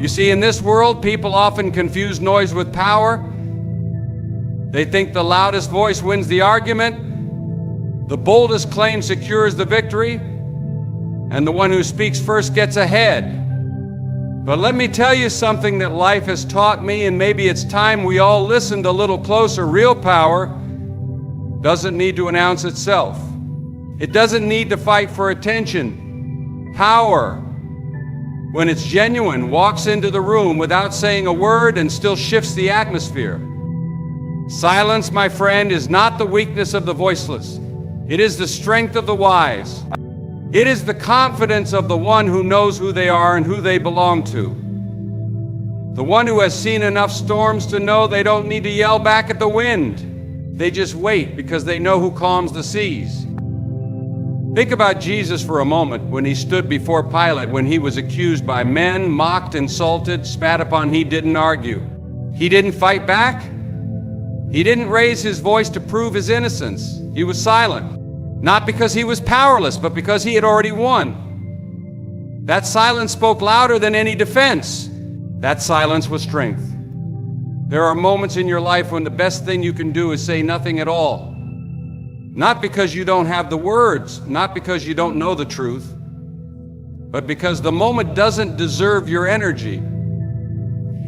You see, in this world, people often confuse noise with power. They think the loudest voice wins the argument, the boldest claim secures the victory, and the one who speaks first gets ahead. But let me tell you something that life has taught me, and maybe it's time we all listened a little closer. Real power doesn't need to announce itself. It doesn't need to fight for attention. Power, when it's genuine, walks into the room without saying a word and still shifts the atmosphere. Silence, my friend, is not the weakness of the voiceless. It is the strength of the wise. It is the confidence of the one who knows who they are and who they belong to. The one who has seen enough storms to know they don't need to yell back at the wind. They just wait because they know who calms the seas. Think about Jesus for a moment when he stood before Pilate, when he was accused by men, mocked, insulted, spat upon. He didn't argue. He didn't fight back. He didn't raise his voice to prove his innocence. He was silent. Not because he was powerless, but because he had already won. That silence spoke louder than any defense. That silence was strength. There are moments in your life when the best thing you can do is say nothing at all. Not because you don't have the words, not because you don't know the truth, but because the moment doesn't deserve your energy.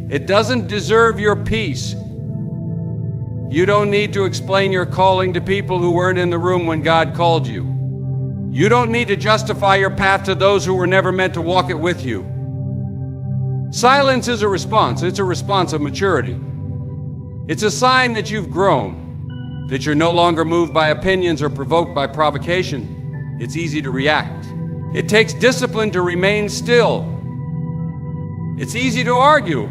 It doesn't deserve your peace. You don't need to explain your calling to people who weren't in the room when God called you. You don't need to justify your path to those who were never meant to walk it with you. Silence is a response. It's a response of maturity. It's a sign that you've grown, that you're no longer moved by opinions or provoked by provocation. It's easy to react. It takes discipline to remain still. It's easy to argue.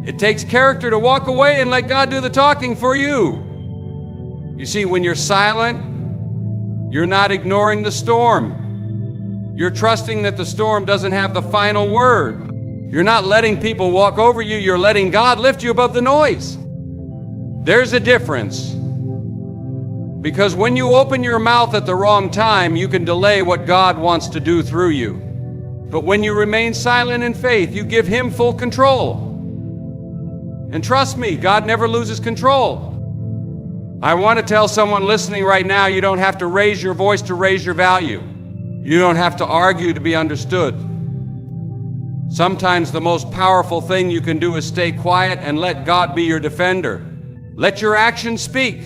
It takes character to walk away and let God do the talking for you. You see, when you're silent, you're not ignoring the storm. You're trusting that the storm doesn't have the final word. You're not letting people walk over you. You're letting God lift you above the noise. There's a difference. Because when you open your mouth at the wrong time, you can delay what God wants to do through you. But when you remain silent in faith, you give Him full control. And trust me, God never loses control. I want to tell someone listening right now, you don't have to raise your voice to raise your value. You don't have to argue to be understood. Sometimes the most powerful thing you can do is stay quiet and let God be your defender. Let your actions speak.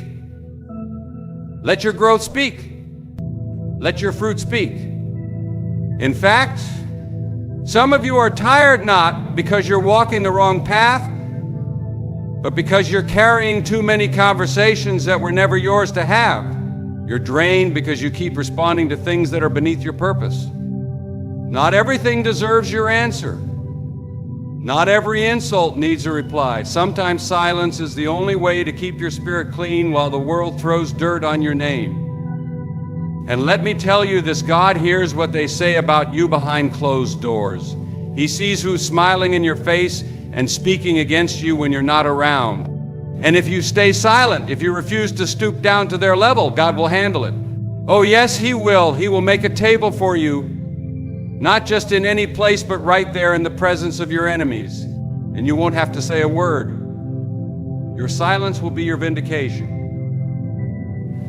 Let your growth speak. Let your fruit speak. In fact, some of you are tired not because you're walking the wrong path, but because you're carrying too many conversations that were never yours to have. You're drained because you keep responding to things that are beneath your purpose. Not everything deserves your answer. Not every insult needs a reply. Sometimes silence is the only way to keep your spirit clean while the world throws dirt on your name. And let me tell you this, God hears what they say about you behind closed doors. He sees who's smiling in your face and speaking against you when you're not around. And if you stay silent, if you refuse to stoop down to their level, God will handle it. Oh yes, He will. He will make a table for you, not just in any place, but right there in the presence of your enemies. And you won't have to say a word. Your silence will be your vindication.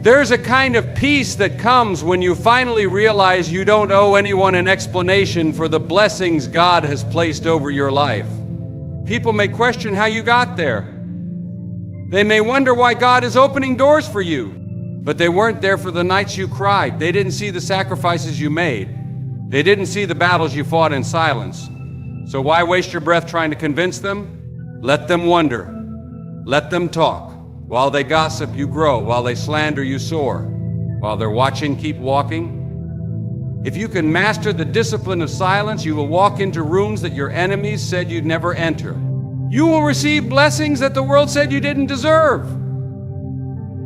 There's a kind of peace that comes when you finally realize you don't owe anyone an explanation for the blessings God has placed over your life. People may question how you got there. They may wonder why God is opening doors for you, but they weren't there for the nights you cried. They didn't see the sacrifices you made. They didn't see the battles you fought in silence. So why waste your breath trying to convince them? Let them wonder. Let them talk. While they gossip, you grow. While they slander, you soar. While they're watching, keep walking. If you can master the discipline of silence, you will walk into rooms that your enemies said you'd never enter. You will receive blessings that the world said you didn't deserve.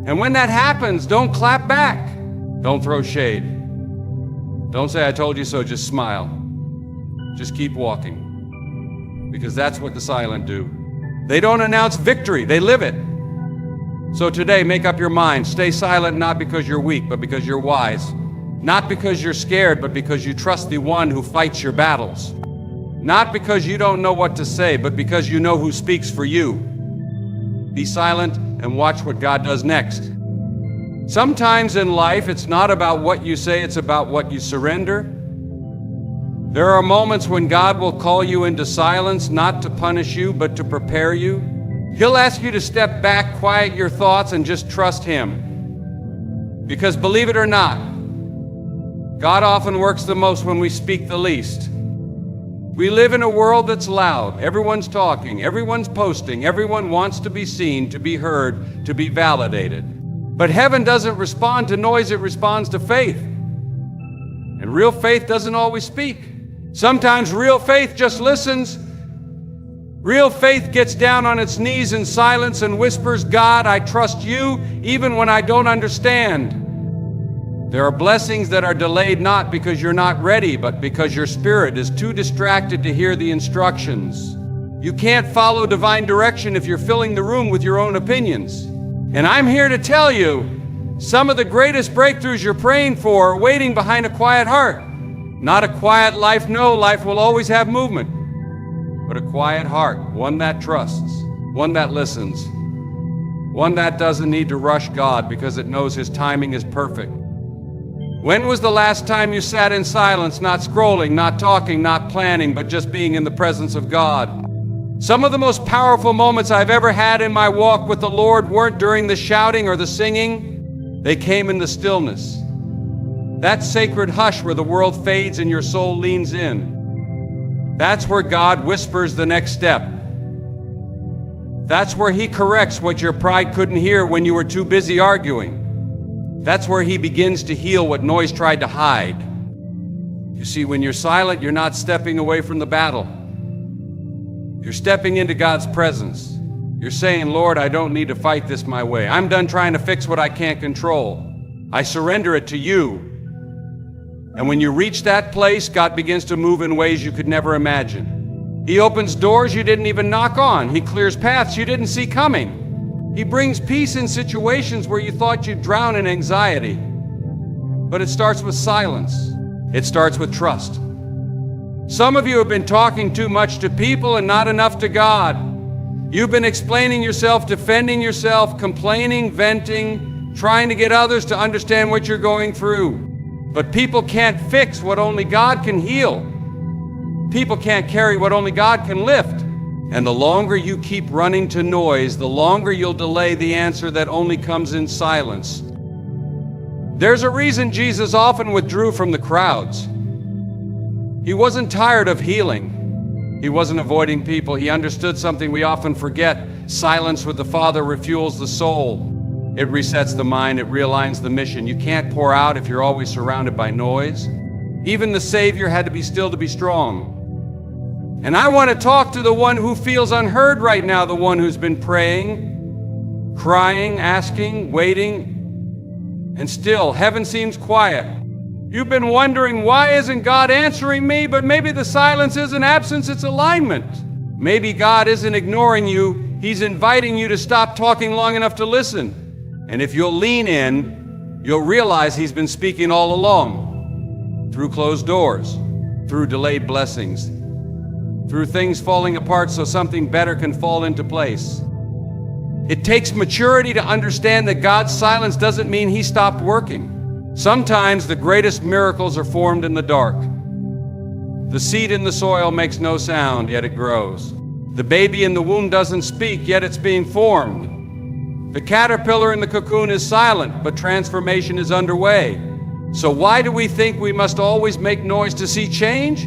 And when that happens, don't clap back. Don't throw shade. Don't say, I told you so, just smile. Just keep walking. Because that's what the silent do. They don't announce victory, they live it. So today, make up your mind. Stay silent not because you're weak, but because you're wise. Not because you're scared, but because you trust the one who fights your battles. Not because you don't know what to say, but because you know who speaks for you. Be silent and watch what God does next. Sometimes in life, it's not about what you say, it's about what you surrender. There are moments when God will call you into silence, not to punish you, but to prepare you. He'll ask you to step back, quiet your thoughts, and just trust Him. Because believe it or not, God often works the most when we speak the least. We live in a world that's loud. Everyone's talking, everyone's posting, everyone wants to be seen, to be heard, to be validated. But heaven doesn't respond to noise, it responds to faith. And real faith doesn't always speak. Sometimes real faith just listens. Real faith gets down on its knees in silence and whispers, God, I trust you even when I don't understand. There are blessings that are delayed not because you're not ready, but because your spirit is too distracted to hear the instructions. You can't follow divine direction if you're filling the room with your own opinions. And I'm here to tell you, some of the greatest breakthroughs you're praying for are waiting behind a quiet heart. Not a quiet life, no, life will always have movement. But a quiet heart, one that trusts, one that listens, one that doesn't need to rush God because it knows His timing is perfect. When was the last time you sat in silence, not scrolling, not talking, not planning, but just being in the presence of God? Some of the most powerful moments I've ever had in my walk with the Lord weren't during the shouting or the singing. They came in the stillness. That sacred hush where the world fades and your soul leans in. That's where God whispers the next step. That's where He corrects what your pride couldn't hear when you were too busy arguing. That's where He begins to heal what noise tried to hide. You see, when you're silent, you're not stepping away from the battle. You're stepping into God's presence. You're saying, Lord, I don't need to fight this my way. I'm done trying to fix what I can't control. I surrender it to you. And when you reach that place, God begins to move in ways you could never imagine. He opens doors you didn't even knock on. He clears paths you didn't see coming. He brings peace in situations where you thought you'd drown in anxiety. But it starts with silence. It starts with trust. Some of you have been talking too much to people and not enough to God. You've been explaining yourself, defending yourself, complaining, venting, trying to get others to understand what you're going through. But people can't fix what only God can heal. People can't carry what only God can lift. And the longer you keep running to noise, the longer you'll delay the answer that only comes in silence. There's a reason Jesus often withdrew from the crowds. He wasn't tired of healing. He wasn't avoiding people. He understood something we often forget. Silence with the Father refuels the soul. It resets the mind. It realigns the mission. You can't pour out if you're always surrounded by noise. Even the Savior had to be still to be strong. And I want to talk to the one who feels unheard right now, the one who's been praying, crying, asking, waiting, and still heaven seems quiet. You've been wondering, why isn't God answering me? But maybe the silence isn't absence, it's alignment. Maybe God isn't ignoring you. He's inviting you to stop talking long enough to listen. And if you'll lean in, you'll realize He's been speaking all along. Through closed doors, through delayed blessings, through things falling apart so something better can fall into place. It takes maturity to understand that God's silence doesn't mean He stopped working. Sometimes the greatest miracles are formed in the dark. The seed in the soil makes no sound, yet it grows. The baby in the womb doesn't speak, yet it's being formed. The caterpillar in the cocoon is silent, but transformation is underway. So why do we think we must always make noise to see change?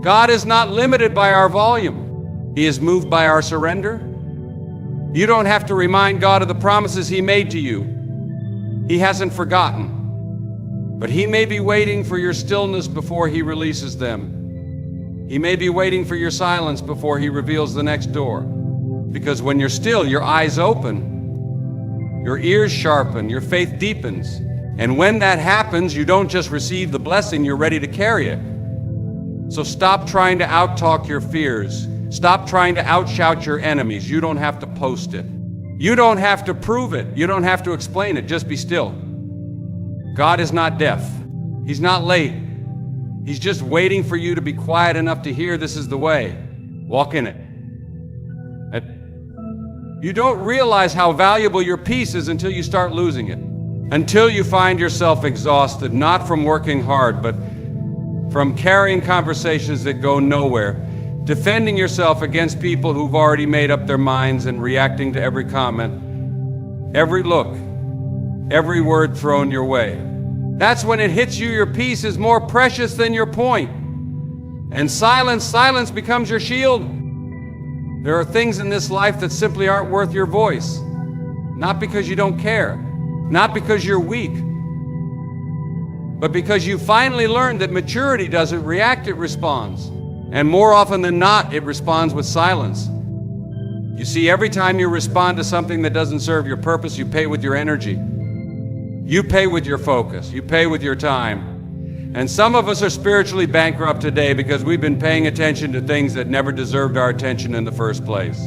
God is not limited by our volume. He is moved by our surrender. You don't have to remind God of the promises He made to you. He hasn't forgotten, but He may be waiting for your stillness before He releases them. He may be waiting for your silence before He reveals the next door. Because when you're still, your eyes open, your ears sharpen, your faith deepens. And when that happens, you don't just receive the blessing, you're ready to carry it. So stop trying to outtalk your fears. Stop trying to outshout your enemies. You don't have to post it. You don't have to prove it. You don't have to explain it. Just be still. God is not deaf. He's not late. He's just waiting for you to be quiet enough to hear this is the way. Walk in it. You don't realize how valuable your peace is until you start losing it. Until you find yourself exhausted, not from working hard, but from carrying conversations that go nowhere, defending yourself against people who've already made up their minds and reacting to every comment, every look, every word thrown your way. That's when it hits you your peace is more precious than your point. And silence becomes your shield. There are things in this life that simply aren't worth your voice. Not because you don't care, not because you're weak, but because you finally learned that maturity doesn't react, it responds. And more often than not, it responds with silence. You see, every time you respond to something that doesn't serve your purpose, you pay with your energy. You pay with your focus. You pay with your time. And some of us are spiritually bankrupt today because we've been paying attention to things that never deserved our attention in the first place.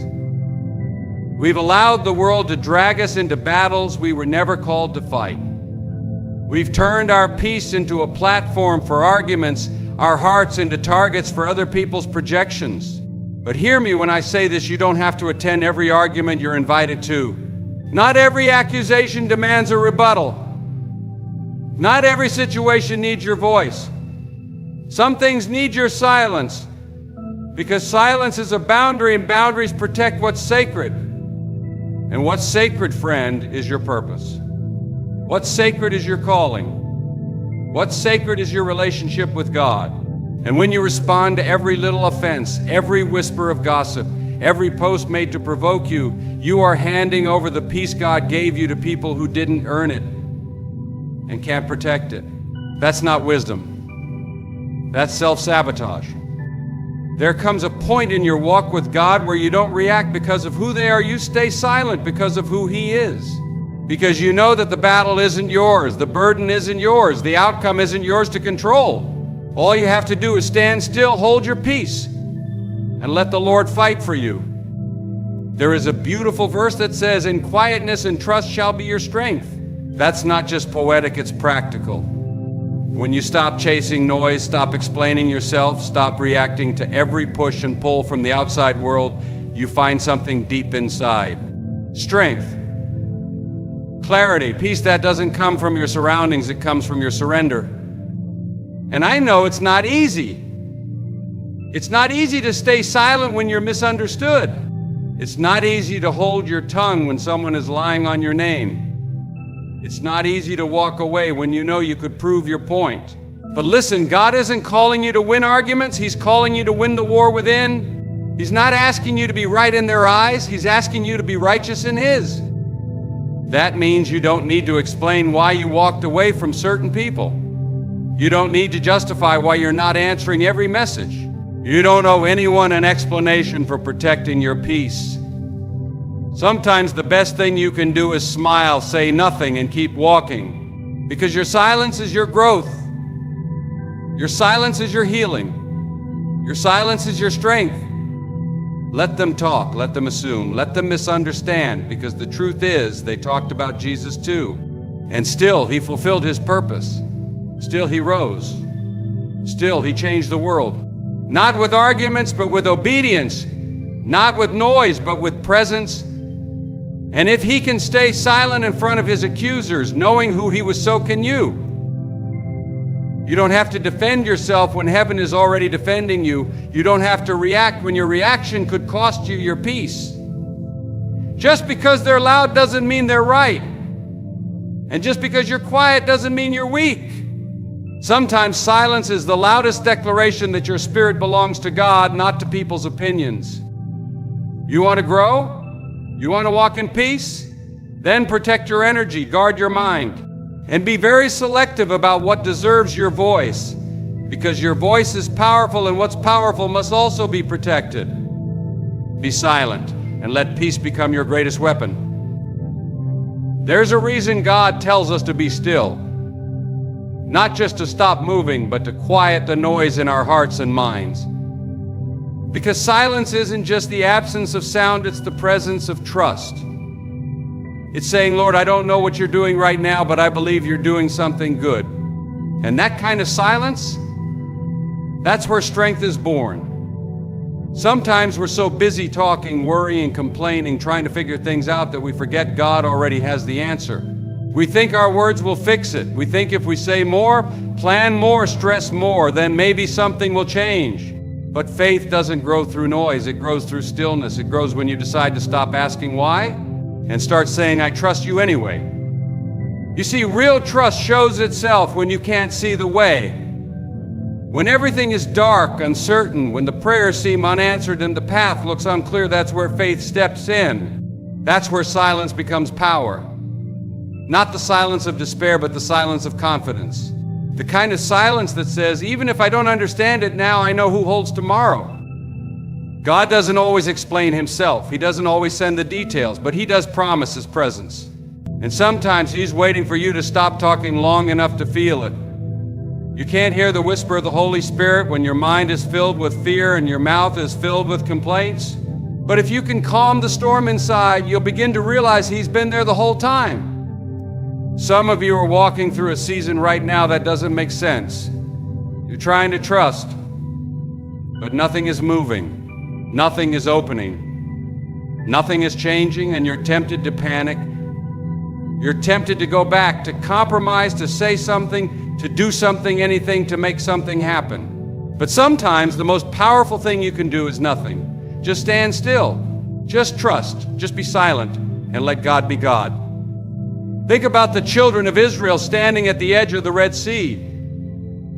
We've allowed the world to drag us into battles we were never called to fight. We've turned our peace into a platform for arguments, our hearts into targets for other people's projections. But hear me when I say this, you don't have to attend every argument you're invited to. Not every accusation demands a rebuttal. Not every situation needs your voice. Some things need your silence, because silence is a boundary, and boundaries protect what's sacred. And what's sacred, friend, is your purpose. What's sacred is your calling. What's sacred is your relationship with God. And when you respond to every little offense, every whisper of gossip, every post made to provoke you, you are handing over the peace God gave you to people who didn't earn it and can't protect it. That's not wisdom. That's self-sabotage. There comes a point in your walk with God where you don't react because of who they are. You stay silent because of who He is. Because you know that the battle isn't yours, the burden isn't yours, the outcome isn't yours to control. All you have to do is stand still, hold your peace, and let the Lord fight for you. There is a beautiful verse that says, "In quietness and trust shall be your strength." That's not just poetic, it's practical. When you stop chasing noise, stop explaining yourself, stop reacting to every push and pull from the outside world, you find something deep inside. Strength, clarity, peace that doesn't come from your surroundings, it comes from your surrender. And I know it's not easy. It's not easy to stay silent when you're misunderstood. It's not easy to hold your tongue when someone is lying on your name. It's not easy to walk away when you know you could prove your point. But listen, God isn't calling you to win arguments. He's calling you to win the war within. He's not asking you to be right in their eyes. He's asking you to be righteous in His. That means you don't need to explain why you walked away from certain people. You don't need to justify why you're not answering every message. You don't owe anyone an explanation for protecting your peace. Sometimes the best thing you can do is smile, say nothing, and keep walking. Because your silence is your growth. Your silence is your healing. Your silence is your strength. Let them talk, let them assume, let them misunderstand, because the truth is they talked about Jesus too. And still He fulfilled His purpose. Still He rose. Still He changed the world. Not with arguments, but with obedience. Not with noise, but with presence. And if He can stay silent in front of His accusers, knowing who He was, so can you. You don't have to defend yourself when heaven is already defending you. You don't have to react when your reaction could cost you your peace. Just because they're loud doesn't mean they're right. And just because you're quiet doesn't mean you're weak. Sometimes silence is the loudest declaration that your spirit belongs to God, not to people's opinions. You want to grow? You want to walk in peace? Then protect your energy, guard your mind, and be very selective about what deserves your voice, because your voice is powerful, and what's powerful must also be protected. Be silent and let peace become your greatest weapon. There's a reason God tells us to be still, not just to stop moving, but to quiet the noise in our hearts and minds. Because silence isn't just the absence of sound, it's the presence of trust. It's saying, Lord, I don't know what you're doing right now, but I believe you're doing something good. And that kind of silence That's where strength is born. Sometimes we're so busy talking, worrying, complaining, trying to figure things out that we forget God already has the answer. We think our words will fix it. We think if we say more, plan more, stress more, then maybe something will change. But faith doesn't grow through noise. It grows through stillness. It grows when you decide to stop asking why and start saying, I trust you anyway. You see, real trust shows itself when you can't see the way. When everything is dark, uncertain, when the prayers seem unanswered and the path looks unclear, that's where faith steps in. That's where silence becomes power. Not the silence of despair, but the silence of confidence. The kind of silence that says, even if I don't understand it now, I know who holds tomorrow. God doesn't always explain himself. He doesn't always send the details, but he does promise his presence. And sometimes he's waiting for you to stop talking long enough to feel it. You can't hear the whisper of the Holy Spirit when your mind is filled with fear and your mouth is filled with complaints. But if you can calm the storm inside, you'll begin to realize he's been there the whole time. Some of you are walking through a season right now that doesn't make sense. You're trying to trust, but nothing is moving. Nothing is opening. Nothing is changing, and you're tempted to panic. You're tempted to go back, to compromise, to say something, to do something, anything to make something happen. But sometimes the most powerful thing you can do is nothing. Just stand still. Just trust. Just be silent and let God be God. Think about the children of Israel standing at the edge of the Red Sea.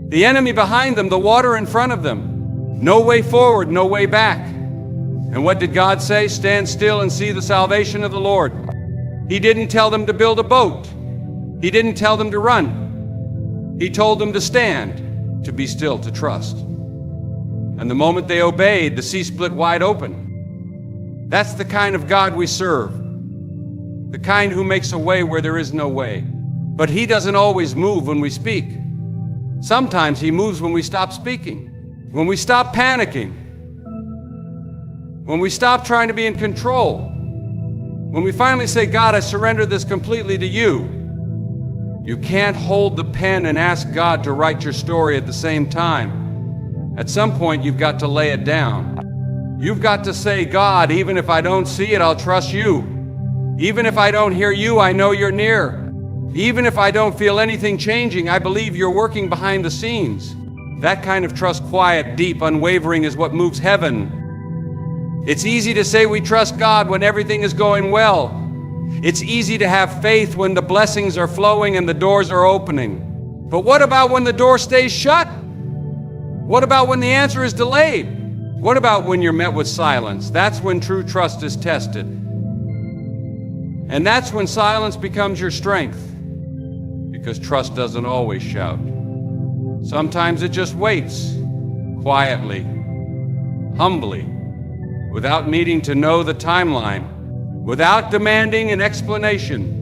The enemy behind them, the water in front of them. No way forward, no way back. And what did God say? Stand still and see the salvation of the Lord. He didn't tell them to build a boat. He didn't tell them to run. He told them to stand, to be still, to trust. And the moment they obeyed, the sea split wide open. That's the kind of God we serve. The kind who makes a way where there is no way. But he doesn't always move when we speak. Sometimes he moves when we stop speaking, when we stop panicking, when we stop trying to be in control, when we finally say, God, I surrender this completely to you. You can't hold the pen and ask God to write your story at the same time. At some point, you've got to lay it down. You've got to say, God, even if I don't see it, I'll trust you. Even if I don't hear you, I know you're near. Even if I don't feel anything changing, I believe you're working behind the scenes. That kind of trust, quiet, deep, unwavering, is what moves heaven. It's easy to say we trust God when everything is going well. It's easy to have faith when the blessings are flowing and the doors are opening. But what about when the door stays shut? What about when the answer is delayed? What about when you're met with silence? That's when true trust is tested. And that's when silence becomes your strength, because trust doesn't always shout. Sometimes it just waits, quietly, humbly, without needing to know the timeline, without demanding an explanation.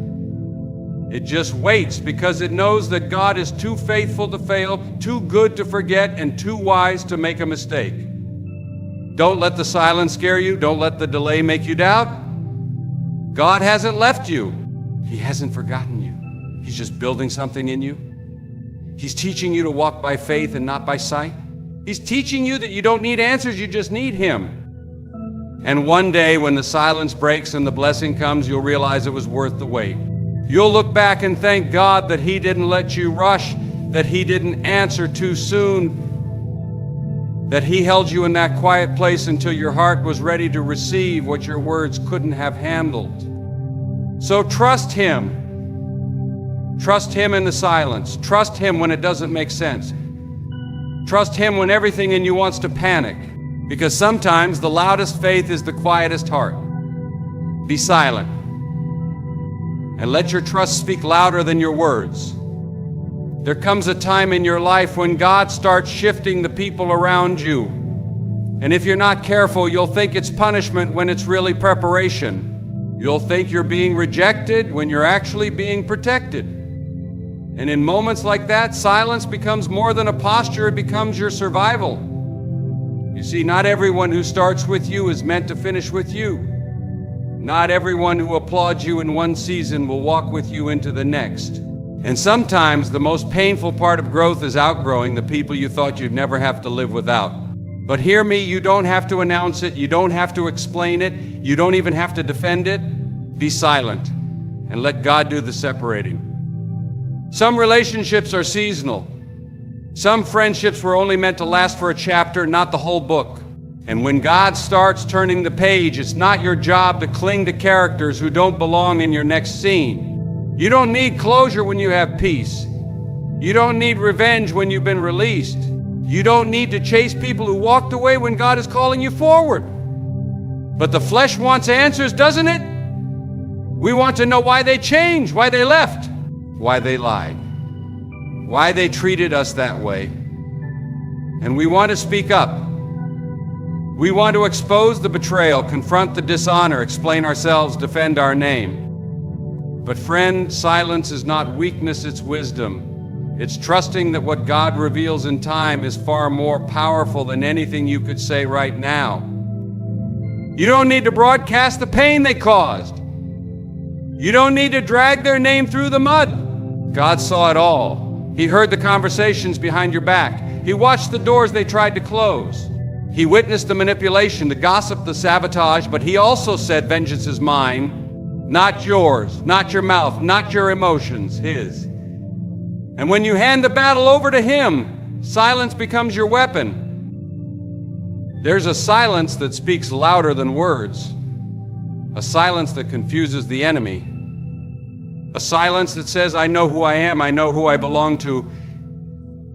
It just waits because it knows that God is too faithful to fail, too good to forget, and too wise to make a mistake. Don't let the silence scare you. Don't let the delay make you doubt. God hasn't left you. He hasn't forgotten you. He's just building something in you. He's teaching you to walk by faith and not by sight. He's teaching you that you don't need answers, you just need Him. And one day when the silence breaks and the blessing comes, you'll realize it was worth the wait. You'll look back and thank God that He didn't let you rush, that He didn't answer too soon, that He held you in that quiet place until your heart was ready to receive what your words couldn't have handled. So trust Him. Trust Him in the silence. Trust Him when it doesn't make sense. Trust Him when everything in you wants to panic, because sometimes the loudest faith is the quietest heart. Be silent and let your trust speak louder than your words. There comes a time in your life when God starts shifting the people around you. And if you're not careful, you'll think it's punishment when it's really preparation. You'll think you're being rejected when you're actually being protected. And in moments like that, silence becomes more than a posture, it becomes your survival. You see, not everyone who starts with you is meant to finish with you. Not everyone who applauds you in one season will walk with you into the next. And sometimes the most painful part of growth is outgrowing the people you thought you'd never have to live without. But hear me, you don't have to announce it, you don't have to explain it, you don't even have to defend it. Be silent and let God do the separating. Some relationships are seasonal. Some friendships were only meant to last for a chapter, not the whole book. And when God starts turning the page, it's not your job to cling to characters who don't belong in your next scene. You don't need closure when you have peace. You don't need revenge when you've been released. You don't need to chase people who walked away when God is calling you forward. But the flesh wants answers, doesn't it? We want to know why they changed, why they left, why they lied, why they treated us that way. And we want to speak up. We want to expose the betrayal, confront the dishonor, explain ourselves, defend our name. But friend, silence is not weakness, it's wisdom. It's trusting that what God reveals in time is far more powerful than anything you could say right now. You don't need to broadcast the pain they caused. You don't need to drag their name through the mud. God saw it all. He heard the conversations behind your back. He watched the doors they tried to close. He witnessed the manipulation, the gossip, the sabotage, but he also said, vengeance is mine, not yours, not your mouth, not your emotions, his. And when you hand the battle over to him, silence becomes your weapon. There's a silence that speaks louder than words, a silence that confuses the enemy, a silence that says, I know who I am, I know who I belong to,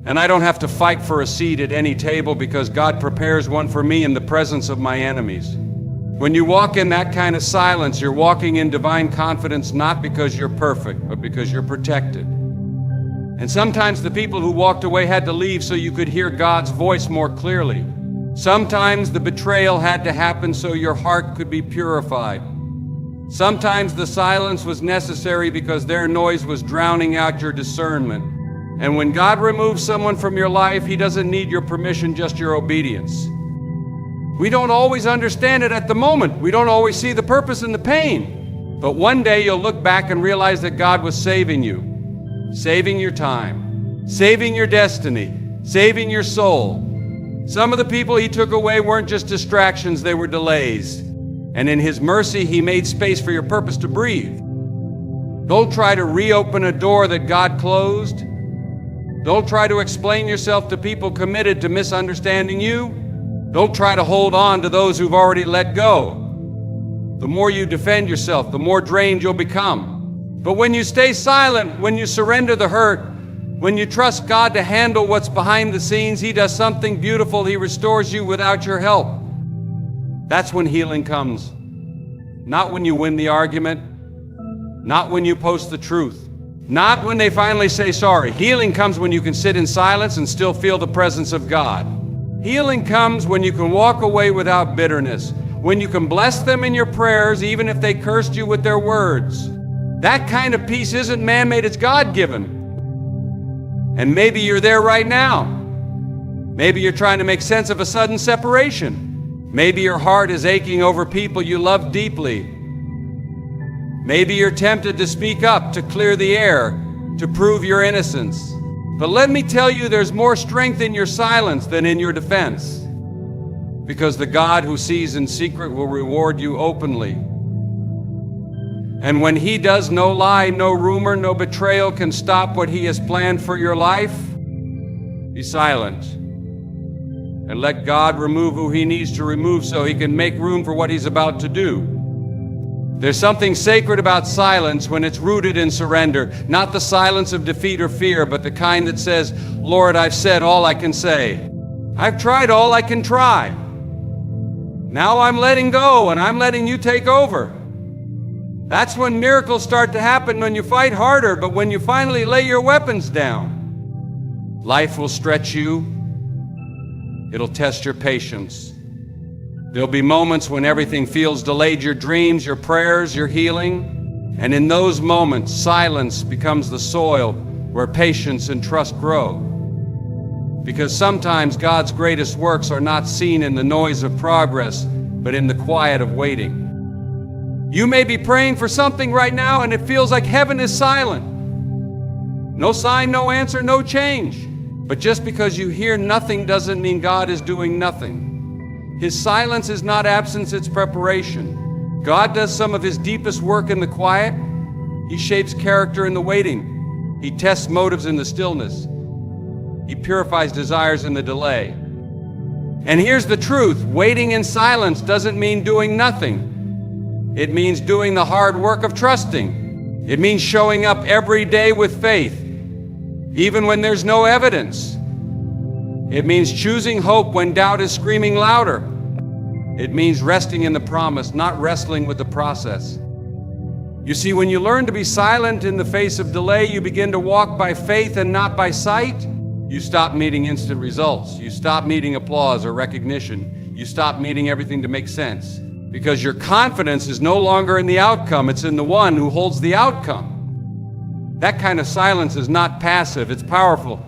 and I don't have to fight for a seat at any table because God prepares one for me in the presence of my enemies. When you walk in that kind of silence, you're walking in divine confidence, not because you're perfect, but because you're protected. And sometimes the people who walked away had to leave so you could hear God's voice more clearly. Sometimes the betrayal had to happen so your heart could be purified. Sometimes the silence was necessary because their noise was drowning out your discernment. And when God removes someone from your life, he doesn't need your permission, just your obedience. We don't always understand it at the moment. We don't always see the purpose in the pain. But one day you'll look back and realize that God was saving you, saving your time, saving your destiny, saving your soul. Some of the people he took away weren't just distractions, they were delays. And in his mercy, he made space for your purpose to breathe. Don't try to reopen a door that God closed. Don't try to explain yourself to people committed to misunderstanding you. Don't try to hold on to those who've already let go. The more you defend yourself, the more drained you'll become. But when you stay silent, when you surrender the hurt, when you trust God to handle what's behind the scenes, he does something beautiful. He restores you without your help. That's when healing comes. Not when you win the argument, not when you post the truth. Not when they finally say sorry. Healing comes when you can sit in silence and still feel the presence of God. Healing comes when you can walk away without bitterness, when you can bless them in your prayers even if they cursed you with their words. That kind of peace isn't man-made, it's God-given. And maybe you're there right now. Maybe you're trying to make sense of a sudden separation. Maybe your heart is aching over people you love deeply. Maybe you're tempted to speak up, to clear the air, to prove your innocence. But let me tell you, there's more strength in your silence than in your defense. Because the God who sees in secret will reward you openly. And when he does, no lie, no rumor, no betrayal can stop what he has planned for your life. Be silent and let God remove who he needs to remove so he can make room for what he's about to do. There's something sacred about silence when it's rooted in surrender, not the silence of defeat or fear, but the kind that says, Lord, I've said all I can say. I've tried all I can try. Now I'm letting go and I'm letting you take over. That's when miracles start to happen, when you fight harder, but when you finally lay your weapons down. Life will stretch you. It'll test your patience. There'll be moments when everything feels delayed, your dreams, your prayers, your healing. And in those moments, silence becomes the soil where patience and trust grow. Because sometimes God's greatest works are not seen in the noise of progress, but in the quiet of waiting. You may be praying for something right now and it feels like heaven is silent. No sign, no answer, no change. But just because you hear nothing doesn't mean God is doing nothing. His silence is not absence, it's preparation. God does some of his deepest work in the quiet. He shapes character in the waiting. He tests motives in the stillness. He purifies desires in the delay. And here's the truth: waiting in silence doesn't mean doing nothing. It means doing the hard work of trusting. It means showing up every day with faith, even when there's no evidence. It means choosing hope when doubt is screaming louder. It means resting in the promise, not wrestling with the process. You see, when you learn to be silent in the face of delay, you begin to walk by faith and not by sight. You stop needing instant results. You stop needing applause or recognition. You stop needing everything to make sense. Because your confidence is no longer in the outcome, it's in the one who holds the outcome. That kind of silence is not passive, it's powerful.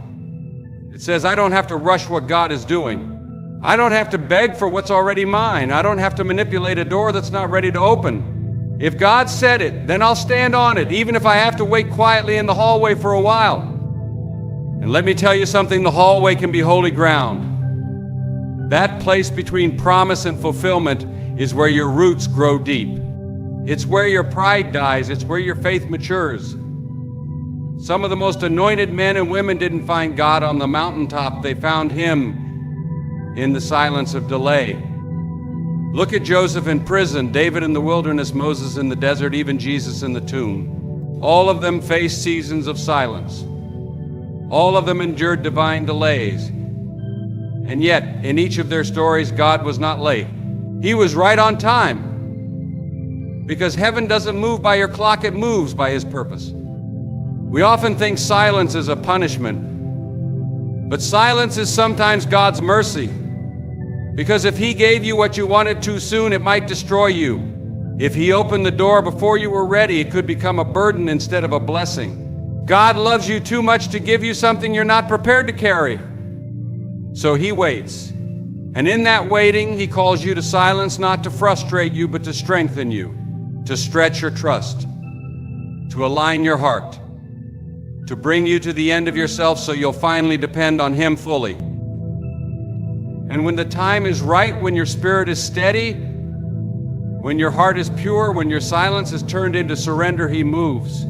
It says, I don't have to rush what God is doing. I don't have to beg for what's already mine. I don't have to manipulate a door that's not ready to open. If God said it, then I'll stand on it, even if I have to wait quietly in the hallway for a while. And let me tell you something, the hallway can be holy ground. That place between promise and fulfillment is where your roots grow deep. It's where your pride dies. It's where your faith matures. Some of the most anointed men and women didn't find God on the mountaintop. They found him in the silence of delay. Look at Joseph in prison, David in the wilderness, Moses in the desert, even Jesus in the tomb. All of them faced seasons of silence. All of them endured divine delays. And yet, in each of their stories, God was not late. He was right on time. Because heaven doesn't move by your clock, it moves by his purpose. We often think silence is a punishment. But silence is sometimes God's mercy. Because if he gave you what you wanted too soon, it might destroy you. If he opened the door before you were ready, it could become a burden instead of a blessing. God loves you too much to give you something you're not prepared to carry. So he waits. And in that waiting, he calls you to silence, not to frustrate you, but to strengthen you, to stretch your trust, to align your heart, to bring you to the end of yourself so you'll finally depend on him fully. And when the time is right, when your spirit is steady, when your heart is pure, when your silence is turned into surrender, he moves.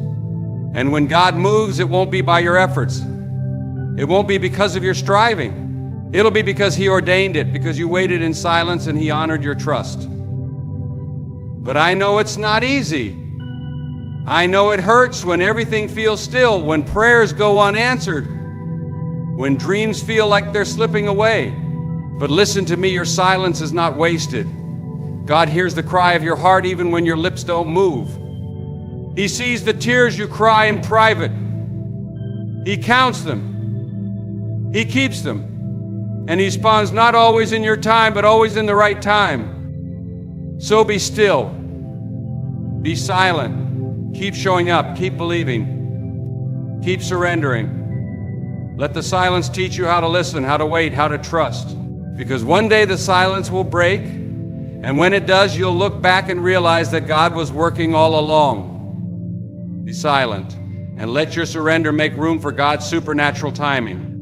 And when God moves, it won't be by your efforts. It won't be because of your striving. It'll be because he ordained it, because you waited in silence and he honored your trust. But I know it's not easy. I know it hurts when everything feels still, when prayers go unanswered, when dreams feel like they're slipping away. But listen to me, your silence is not wasted. God hears the cry of your heart even when your lips don't move. He sees the tears you cry in private. He counts them. He keeps them. And he responds not always in your time, but always in the right time. So be still. Be silent. Keep showing up. Keep believing. Keep surrendering. Let the silence teach you how to listen, how to wait, how to trust. Because one day the silence will break, and when it does, you'll look back and realize that God was working all along. Be silent, and let your surrender make room for God's supernatural timing.